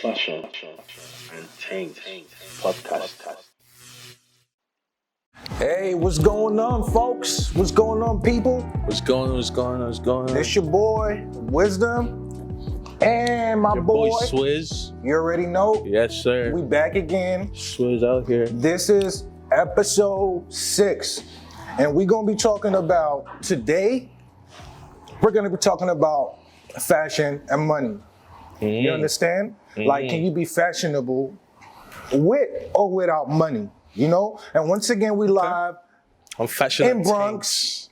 Fashion and Tings podcast. Hey, what's going on, folks? What's going on, people? What's going on? It's your boy, Wisdom, and my Your boy, Swizz. you already know, Yes, sir. we back again. Swizz out here. This is episode 6, and we're going to be talking about, today, we're going to be talking about fashion and money. You understand? Like, can you be fashionable with or without money? You know? And once again, we live I'm Fashion in and Bronx.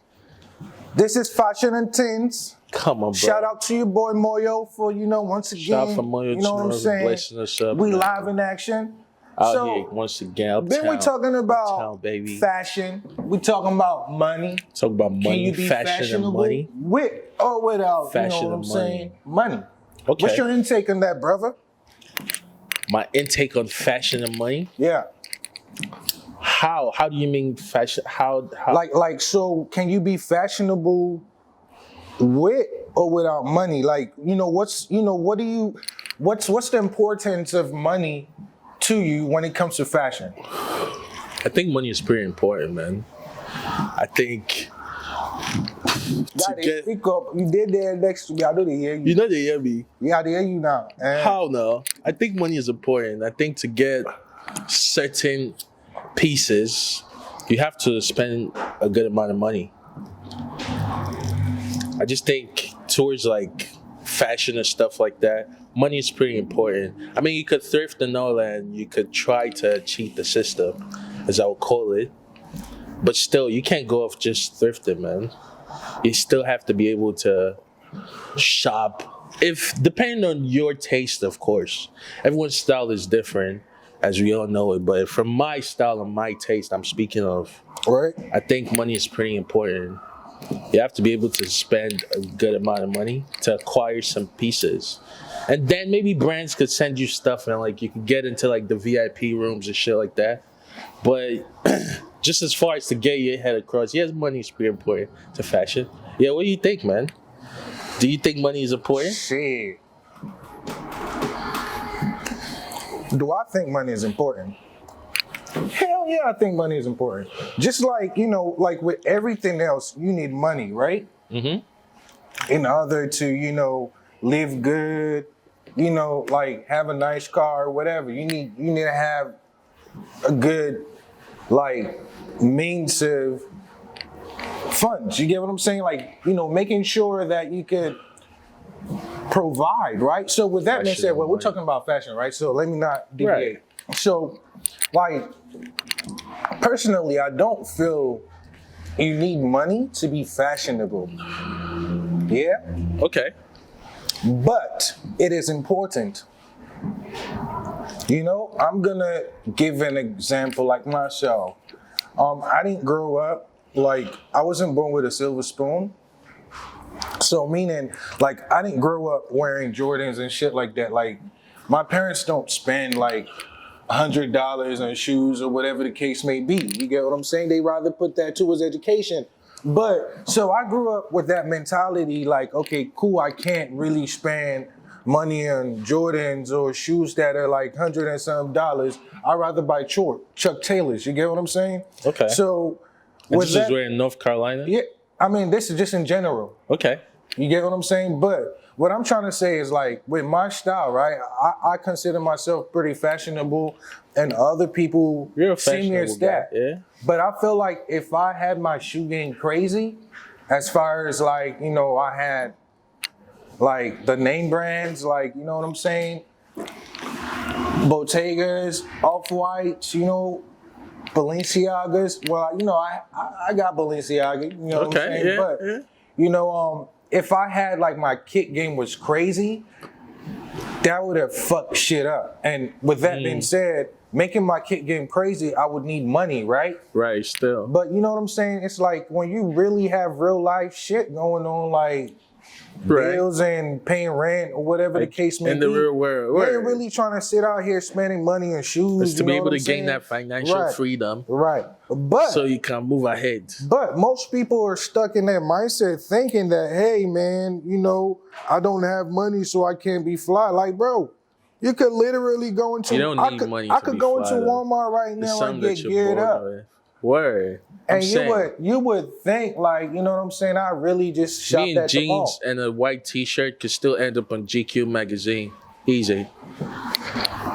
This is Fashun&Tings. Come on, bro. Shout out to your boy Moyo for, once again, Shout out for Moyo, you know what I'm saying? blessing us up, we man. live in action. Out here once again. Uptown, Then we talking about uptown, baby. fashion. We talking about money. Talk about money, Can you be fashion, and fashionable money. with or without, Fashion you know what I'm and saying? Money. Okay. What's your intake on that, brother? My intake on fashion and money. Yeah. How do you mean fashion? How? So can you be fashionable with or without money? Like, what's the importance of money to you when it comes to fashion? I think money is pretty important, man. I think Speak up. You did there next to me. I know they hear you. you know they hear me. Yeah, they hear you now. How no? I think money is important. I think to get certain pieces, you have to spend a good amount of money. I just think towards like fashion and stuff like that, money is pretty important. I mean, you could thrift and all that, and you could try to cheat the system, as I would call it. But still, you can't go off just thrifting, man. You still have to be able to shop. Depending on your taste, of course. Everyone's style is different, as we all know it. But from my style and my taste, I'm speaking of. Right. I think money is pretty important. You have to be able to spend a good amount of money to acquire some pieces. And then maybe brands could send you stuff and like you could get into like the VIP rooms and shit like that. But just as far as to get your head across, yes, money is pretty important to fashion. Yeah, what do you think, man? Do you think money is important? Shit. Do I think money is important? Hell yeah, I think money is important. Just like, like with everything else, you need money, right? Mm-hmm. In order to, live good, like have a nice car or whatever. You need to have a good, like, means of funds. You get what I'm saying? Like, making sure that you could provide, right? So with that being said, we're talking about fashion, right? So let me not deviate. Right. So, like, personally, I don't feel you need money to be fashionable. Yeah? Okay. But it is important. I'm gonna give an example like myself. I didn't grow up, like, I wasn't born with a silver spoon. So meaning, like, I didn't grow up wearing Jordans and shit like that. Like, my parents don't spend like $100 on shoes or whatever the case may be. You get what I'm saying? They rather put that towards education. But so I grew up with that mentality, like, okay, cool, I can't really spend money on Jordans or shoes that are like $100 and some dollars. I'd rather buy Chuck Taylors. You get what I'm saying? Okay. So this is where in North Carolina? Yeah, I mean, this is just in general. Okay. You get what I'm saying? But what I'm trying to say is, like, with my style, right? I consider myself pretty fashionable, and other people see me as that. Yeah. But I feel like if I had my shoe game crazy, as far as like, I had like the name brands, like, you know what I'm saying? Bottegas, Off-Whites, Balenciagas. Well, I got Balenciaga, you know what I'm saying? Yeah, but, if I had like my kick game was crazy, that would have fucked shit up. And with that being said, making my kick game crazy, I would need money, right? Right, still. But you know what I'm saying? It's like when you really have real life shit going on, like bills and paying rent or whatever the case may be. In the real world. We ain't really trying to sit out here spending money on shoes. It's to be able to gain that financial freedom. Right. But so you can move ahead. But most people are stuck in that mindset thinking that, hey man, I don't have money so I can't be fly. Like, bro, You could literally go into. You don't I need could, money I to could be go fly, into though. Walmart right It's now and something get that you're geared born up. with. Word. I'm And saying, you would think like, you know what I'm saying? I really just shopped me in at the mall. jeans and a white T-shirt could still end up on GQ magazine. Easy.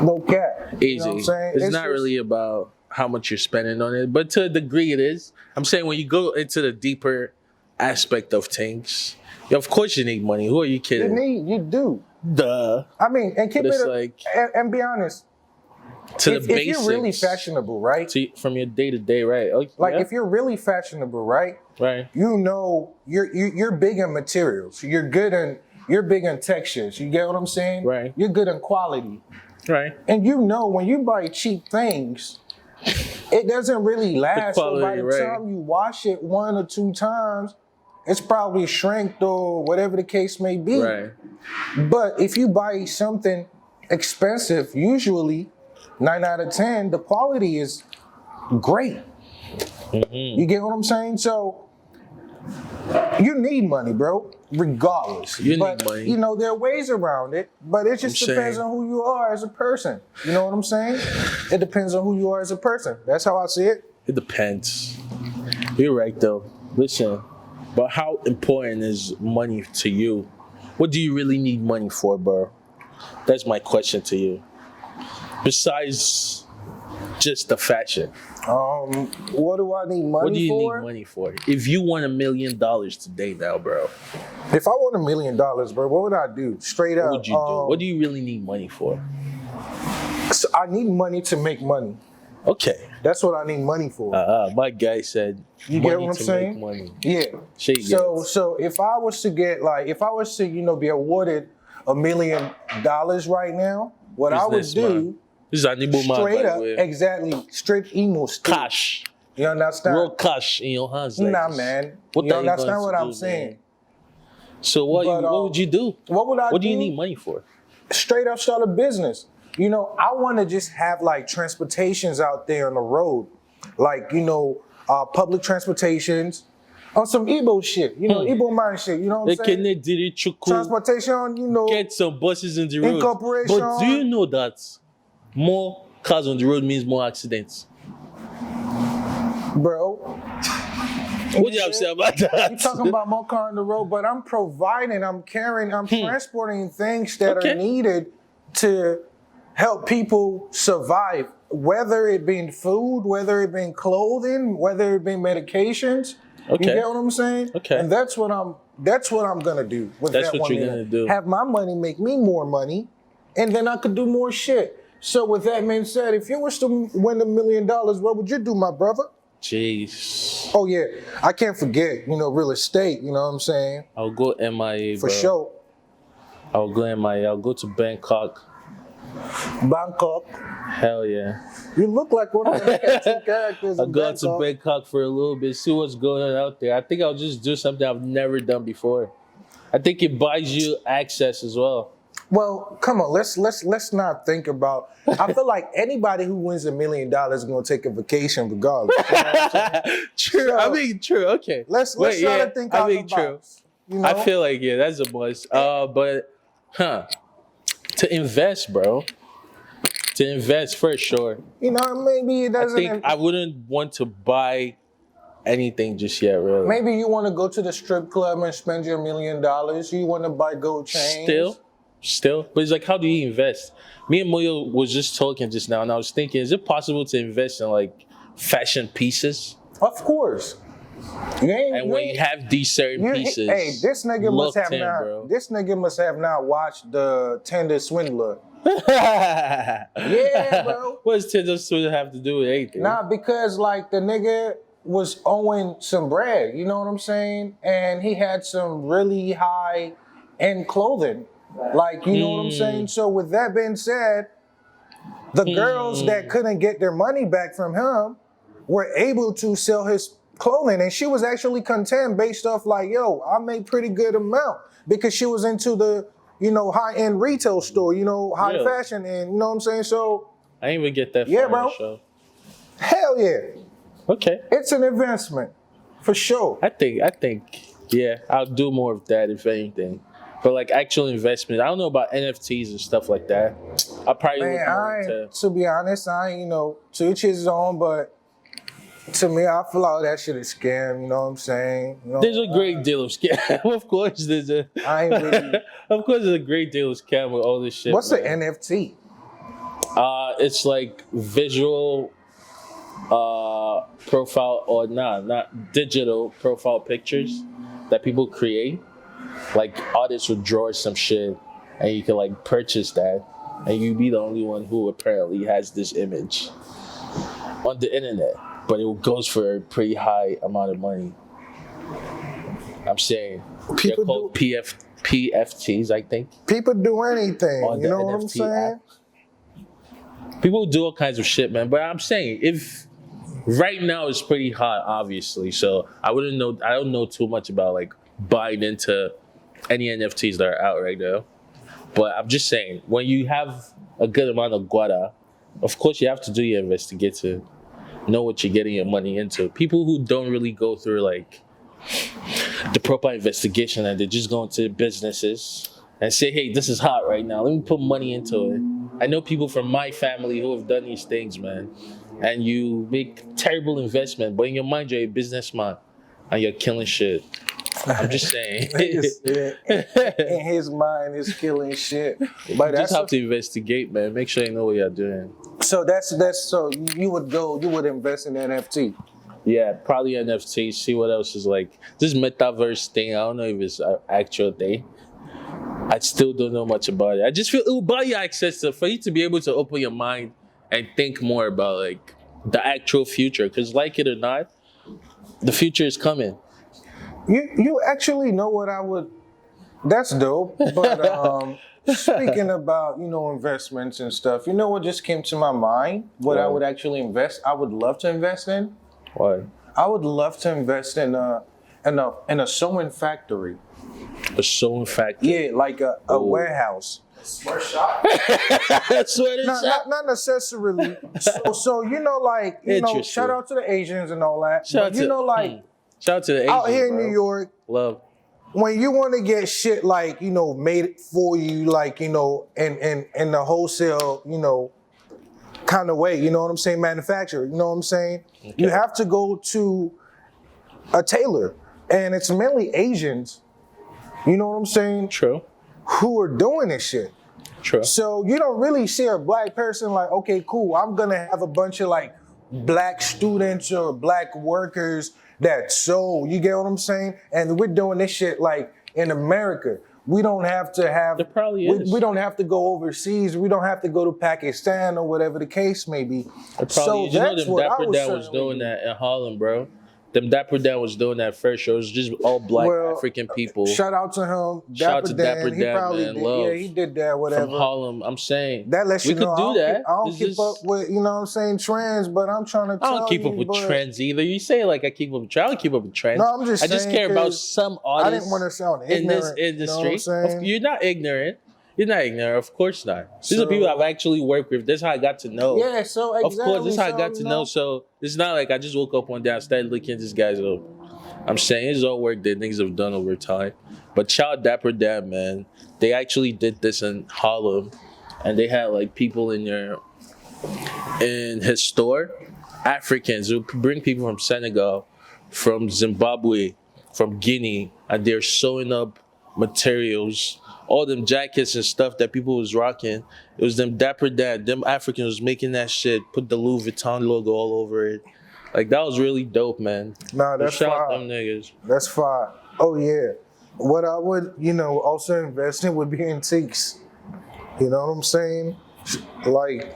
No cap. Easy. You know what I'm saying? It's not just, really about how much you're spending on it, but to a degree it is. I'm saying when you go into the deeper aspect of things, of course you need money. Who are you kidding? you do. Duh. I mean, and keep But it's it like and be honest. to If the basics. you're really fashionable, right? From your day to day, right? Oh, Like yeah? if you're really fashionable, right? Right. You know you're big in materials. You're big in textures. You get what I'm saying? Right. You're good in quality. Right. And you know when you buy cheap things, it doesn't really last. So by quality, the right. time you wash it 1 or 2 times, it's probably shrinked or whatever the case may be. Right. But if you buy something expensive, usually 9 out of 10, the quality is great. Mm-hmm. You get what I'm saying? So you need money, bro, regardless. You need but, money. You know, there are ways around it, but it just I'm depends saying. on who you are as a person. You know what I'm saying? It depends on who you are as a person. That's how I see it. It depends. You're right though. Listen, but how important is money to you? What do you really need money for, bro? That's my question to you. Besides just the fashion, What do I need money for? what do you need money for? If you won $1 million today, now, bro, If I won $1 million, bro, what would I do? Straight what up. would you do? What do you really need money for? So I need money to make money. Okay. That's what I need money for. My guy said, You money get what I'm to saying? make money. Yeah. Shit So if I was to be awarded $1 million right now, what I would do This is animal man, straight by up, the way. exactly, straight emo stick. Cash. You understand? Real cash in your hands. Like Nah, this. man. What You are you understand going what to I'm do, saying? man? So what would you do? What would I do? What do you need money for? Straight up start a business. You know, I want to just have like transportations out there on the road, like public transportations on some Igbo shit. You know, Igbo mind shit. You know what I'm saying? Transportation. You know, Get some buses in the road. Incorporation. But do you know that more cars on the road means more accidents? bro. What do you have to say about that? You're talking about more car on the road, but I'm providing, I'm carrying, I'm transporting things that are needed to help people survive, whether it be food, whether it be clothing, whether it be medications. Okay. You get what I'm saying? Okay. And that's what I'm gonna do with That's that what one. you're gonna do. Have my money make me more money, and then I could do more shit. So with that being said, if you was to win $1 million, what would you do, my brother? Jeez. Oh yeah, I can't forget, real estate, you know what I'm saying? I'll go MIA, For bro. sure. I'll go MIA. I'll go to Bangkok. Bangkok. Hell yeah. You look like one of the two characters I'll in go out to Bangkok. Bangkok for a little bit, see what's going on out there. I think I'll just do something I've never done before. I think it buys you access as well. Well, come on, let's not think about. I feel like anybody who wins $1 million is gonna take a vacation regardless. You know what I'm saying? True. So, I mean, true. Okay. Let's try to think out the box. You know? I feel like that's a must. But to invest, bro. To invest for sure. Maybe it I doesn't. think I wouldn't want to buy anything just yet, really. Maybe you want to go to the strip club and spend your $1 million. You want to buy gold chains. Still, but it's like, how do you invest? Me and Moyo was just talking just now, and I was thinking, is it possible to invest in like fashion pieces? Of course. And when you have these certain pieces, hey, this nigga bro. This nigga must have not watched the Tinder Swindler. Yeah, bro. What does Tinder Swindler have to do with anything? Nah, because like the nigga was owing some bread, you know what I'm saying? And he had some really high end clothing. Like, you know what I'm saying? So with that being said, the girls that couldn't get their money back from him were able to sell his clothing. And she was actually content based off like, yo, I made pretty good amount because she was into the, high-end retail store, high fashion. And you know what I'm saying? So I didn't even get that Yeah, far bro. on the show. hell yeah. Okay. It's an investment for sure. I think, yeah, I'll do more of that if anything. But like actual investment, I don't know about NFTs and stuff like that. I probably look Man, more into. to be honest, I ain't, to each his own, but to me, I feel like that shit is scam, you know what I'm saying? There's a great deal of scam. Of course, there's a. I ain't really. Of course, there's a great deal of scam with all this shit. What's man. the NFT? It's like visual profile or not digital profile pictures that people create. Like artists would draw some shit, and you can like purchase that, and you be the only one who apparently has this image on the internet. But it goes for a pretty high amount of money. I'm saying they're called PFTs, I think. People do anything. On You the know what I'm NFT saying? People do all kinds of shit, man. But I'm saying if right now it's pretty hot, obviously. So I don't know too much about like buying into any NFTs that are out right now. But I'm just saying, when you have a good amount of guada, of course you have to do your investigation, know what you're getting your money into. People who don't really go through like the proper investigation and they just go into businesses and say, hey, this is hot right now. Let me put money into it. I know people from my family who have done these things, man. And you make terrible investment, but in your mind you're a businessman and you're killing shit. I'm just saying. In his mind, is killing shit. But You just have to investigate, man. Make sure you know what you're doing. So that's so you would invest in NFT. Yeah, probably NFT. See what else is like. This metaverse thing, I don't know if it's an actual thing. I still don't know much about it. I just feel it will buy you access to, for you to be able to open your mind and think more about like the actual future. Because like it or not, the future is coming. You actually know what I would. That's dope. But speaking about investments and stuff, you know what just came to my mind? What I would actually invest. I would love to invest in. What? I would love to invest in a sewing factory. A sewing factory? Yeah, like a warehouse. Smart shot. Sweater shop? Not necessarily. So shout out to the Asians and all that. Shout out But shout out to the Asians, out here in bro. New York, Love. when you want to get shit like made for you, like in the wholesale kind of way, you know what I'm saying, manufacturer, you know what I'm saying, you have to go to a tailor, and it's mainly Asians, you know what I'm saying, True. who are doing this shit. True. So you don't really see a black person like, okay, cool, I'm gonna have a bunch of like black students or black workers that sew, you get what I'm saying? And we're doing this shit like in America. We don't have to have, There probably is. we don't have to go overseas. We don't have to go to Pakistan or whatever the case may be. There probably is. You know that's them what I Dapper would Dan was certainly doing do. that in Harlem, bro. Them Dapper Dan was doing that first show. It was just all black African people. Shout out to him. Shout out to Dapper He Dan, probably man. did. Love. Yeah, he did that, whatever. From Harlem, I'm saying. That lets we you know could do that. I don't This keep is- up with, you know what I'm saying, trends, but I'm trying to tell I don't keep up with but trends either. You say like I keep up with trends. I don't keep up with trends. No, I'm just I just saying care about 'cause some I artists didn't want to sound in ignorant. this industry. You know what I'm saying? You're not ignorant. You're not ignorant. Of course not. These are So- people I've actually worked with. This is how I got to know. Yeah, so exactly. Of course, this is how I so, got to know. So it's not like I just woke up one day and started looking at this guy's up. I'm saying it's all work that niggas have done over time. But shout out Dapper Dan, man. They actually did this in Harlem, and they had like people in his store, Africans who bring people from Senegal, from Zimbabwe, from Guinea, and they're sewing up materials. All them jackets and stuff that people was rocking, it was them Dapper Dan, them Africans was making that shit, put the Louis Vuitton logo all over it. Like, that was really dope, man. Nah, So that's shout out fine. them niggas. That's fine. Oh yeah. What I would, also invest in would be antiques. You know what I'm saying? Like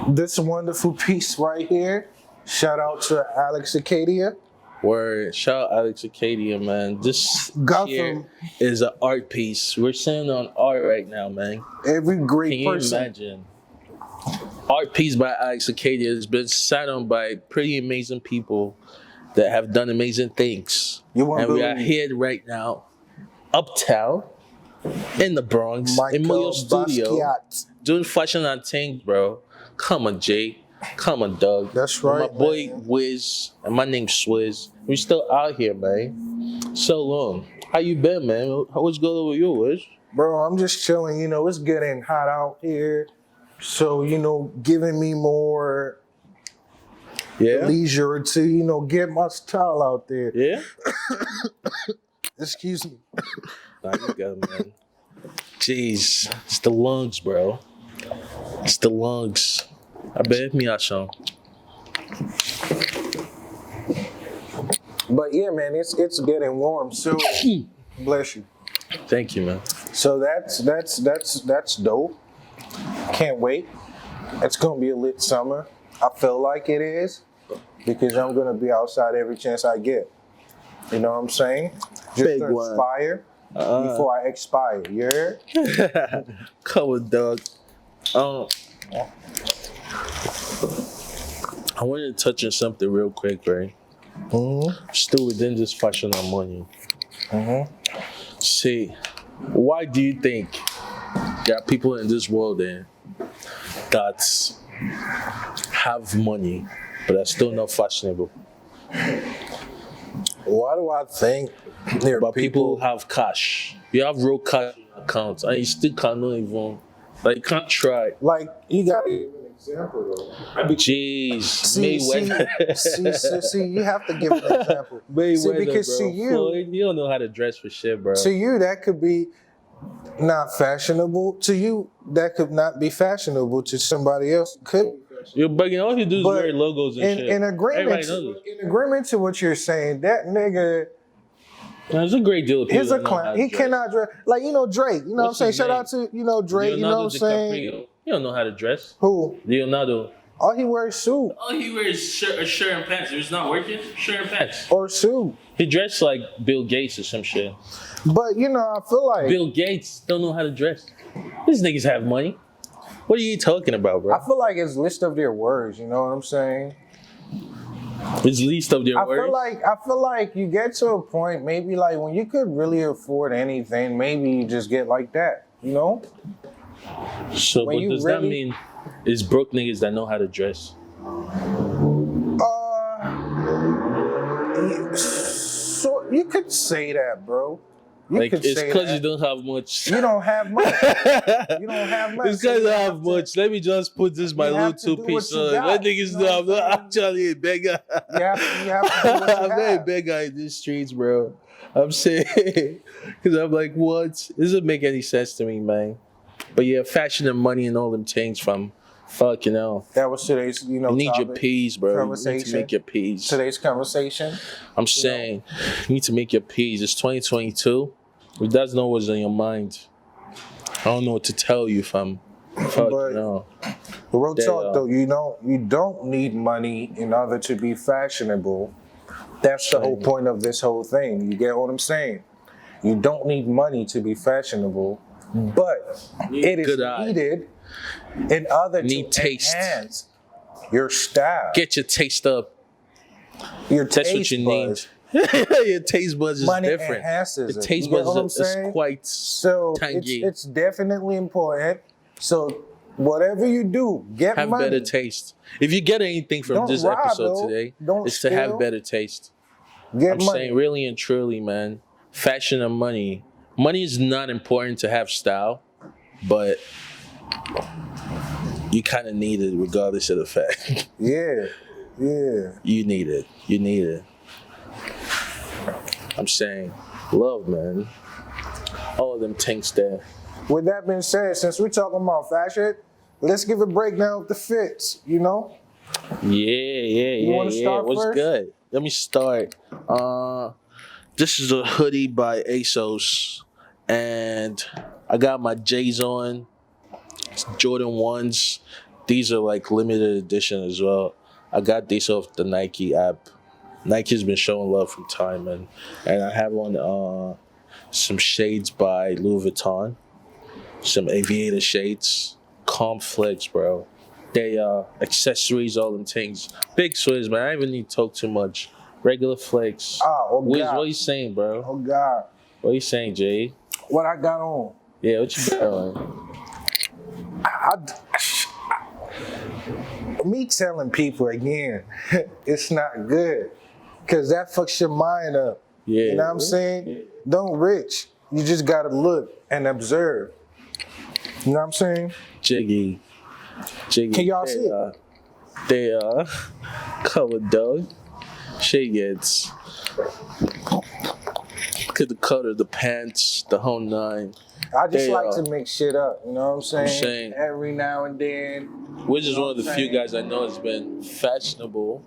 this wonderful piece right here. Shout out to Alex Acadia. Word. Shout out Alex Acadia, man. This Gotham. here is an art piece. We're sitting on art right now, man. Every Can great you person. imagine? Art piece by Alex Acadia has been sat on by pretty amazing people that have done amazing things. You won't And we are believe. here right now, uptown, in the Bronx, in Michael Moyo Studio, Basquiat. doing Fashun&Tings, bro. Come on, Jay. Come on, dog. That's With right, my boy man. Wiz, and my name's Swizz. We still out here, man. So long. How you been, man? What's going on with you, Wiz? Bro, I'm just chilling. You know, it's getting hot out here. So, you know, giving me more Yeah? leisure to, you know, get my style out there. Yeah? Excuse me. Nah, you got it, man. Jeez. It's the lungs, bro. It's the lungs. I bet me out some. But yeah, man, it's getting warm. So bless you. Thank you, man. So that's dope. Can't wait. It's gonna be a lit summer. I feel like it is because I'm gonna be outside every chance I get. You know what I'm saying? Just Big to one. inspire before I expire. You heard? Come on, dog. I wanted to touch on something real quick, right? Still within this fashion and money. See, why do you think there are people in this world that have money but are still not fashionable? Why do I think there are But people have cash. You have real cash accounts and you still cannot even, like, you can't try. like you got to give an example though? Jeez, See, Mayweather. you have to give an example. Mayweather, because bro. to you, Floyd, you don't know how to dress for shit, bro. to you that could be not fashionable. To you that could not be fashionable. To somebody else could. You're bugging. All you do is But wear logos and shit. In Everybody knows it. in agreement to what you're saying, that nigga There's a great deal of people is a that know how clown. to He dress. cannot dress like Drake. You know What's what I'm his saying? name? Shout out to Drake. You know what I'm saying? DiCaprio. You don't know how to dress. Who? Leonardo. All he wears suit All he wears a shirt and pants. If it's not working, shirt and pants. or suit. He dressed like Bill Gates or some shit. But you know, I feel like Bill Gates don't know how to dress. These niggas have money. What are you talking about, bro? I feel like it's list of their words. You know what I'm saying? It's least of their I words. feel like you get to a point, maybe like when you could really afford anything, maybe you just get like that. You know? So, when but you does that really- mean it's broke niggas that know how to dress? So you could say that, bro. You Like, could it's say because that. you don't have much. You don't have much. You don't have much. It's so because you I don't have to- much. Let me just put this my You little have to do 2-piece what you on. got, Let niggas you know know I'm what I'm not actually a beggar. You have to do what you I'm not a have. beggar in these streets, bro. I'm saying, because I'm like, what? It doesn't make any sense to me, man. But yeah, fashion and money and all them things from fucking hell. That was today's, You need your topic, peas, bro. You need to conversation. make your peas. Today's conversation. I'm saying, you need to make your peas. It's 2022. If that's not what's on your mind, I don't know what to tell you, fam. Fuck, But- no. The real They, talk though, you don't need money in order to be fashionable. That's the whole point of this whole thing. You get what I'm saying? You don't need money to be fashionable, but it is good eye. needed in order Need to taste. enhance your style. Get your taste up. Your That's taste what you buds. need. Your taste buds is Money different. enhances The it. taste You get what I'm buds is saying? quite So tangy. it's definitely important. So whatever you do, get have money. better taste. If you get anything from Don't this rob, episode though. today, Don't it's to have steal. better taste. Get I'm money. saying really and truly, man, fashion and money. Money is not important to have style, but you kind of need it regardless of the fact. Yeah. You need it. You need it. I'm saying, love, man. All of them things there. With that being said, since we're talking about fashion, let's give a breakdown of the fits, you know? Yeah. wanna start What's first? good? Let me start. This is a hoodie by ASOS, and I got my J's on. It's Jordan 1s. These are like limited edition as well. I got these off the Nike app. Nike's been showing love from time, and I have on some shades by Louis Vuitton, some aviator shades, Calm Flex, bro. They accessories, all them things. Big Swizz, man. I don't even need to talk too much. Regular flex. Oh Wiz, God. what you saying, bro? Oh God. What you saying, Jay? What I got on. Yeah, what you got on? me telling people again, it's not good. Cause that fucks your mind up. Yeah. You know what I'm saying? Don't rich. You just gotta look and observe. You know what I'm saying? Jiggy. Can y'all see it? They are covered dog. She gets. Look at the cut of the pants, the whole nine. I just They like are. to mix shit up. You know what I'm saying? saying. Every now and then. Which is one of the few guys I know has been fashionable.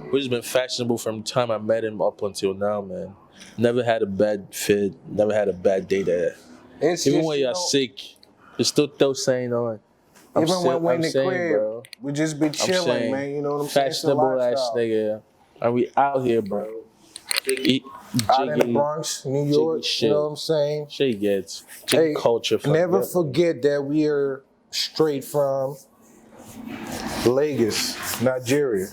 Which has been fashionable from the time I met him up until now, man. Never had a bad fit. Never had a bad day there. It's Even just, when you you're know, sick, you still throw saying on. even when we're in the saying, crib, bro. we just be I'm chilling, saying, man. You know what I'm saying? It's a fashionable ass lifestyle. nigga. And we out here, bro. Jiggy, Out in the Bronx, New York, shit. you know what I'm saying? She gets Jiggy culture. Never forget that we are straight from Lagos, Nigeria.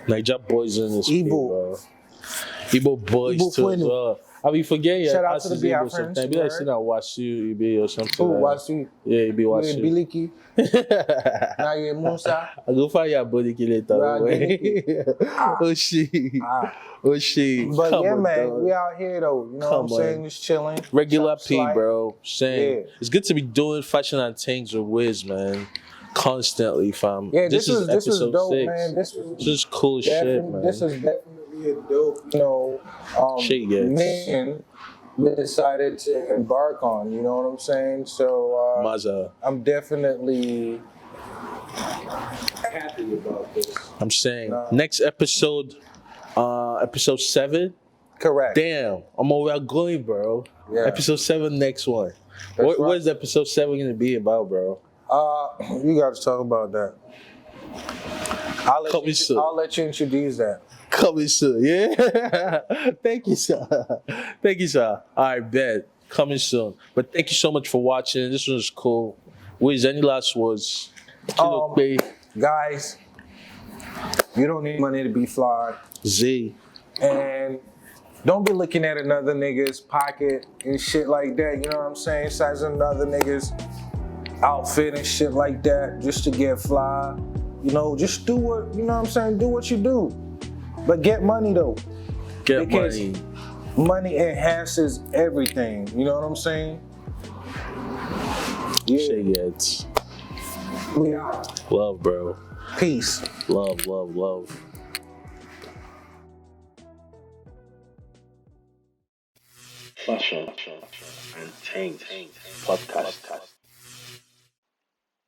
Niger boys in this Igbo. bro. Igbo boys Igbo too as Fuenu. well. I be forgetting Shout your out to the BI friends, sometimes. Be like right? sitting at Wasu, be or something. Oh, like Wasu. Yeah, you be You Wasu. Biliki. Now you're Musa. I go find your body later. You are Oh shit. Oh shit. But Come yeah, on, man, dog. we out here though. You know Come what I'm saying? on. Just chilling. Regular Chop P, slide. bro. Saying Yeah. it's good to be doing fashion and things with Wiz, man. Constantly, fam. Yeah, this is episode dope, 6. man. This is cool shit, man. This is definitely a dope, Shit gets. mission we decided to embark on. You know what I'm saying? So Maza. I'm definitely happy about this. I'm saying next episode, episode 7. Correct. Damn, I'm where I'm going, bro. Yeah. Episode 7, next one. That's right. What is episode 7 gonna be about, bro? You got to talk about that. Coming soon. I'll let you introduce that. Coming soon, yeah. Thank you, sir. Thank you, sir. All right, bet. Coming soon. But thank you so much for watching. This was cool. Wiz, any last words? Guys, you don't need money to be fly. Z. And don't be looking at another nigga's pocket and shit like that. You know what I'm saying? Sizing another nigga's outfit and shit like that just to get fly. You know, just do what, you know what I'm saying? Do what you do. But get money though. Get because money. Money enhances everything. You know what I'm saying? Yeah. Shit gets. We out. Love, bro. Peace. Love, love, love. Fashion and Things podcast.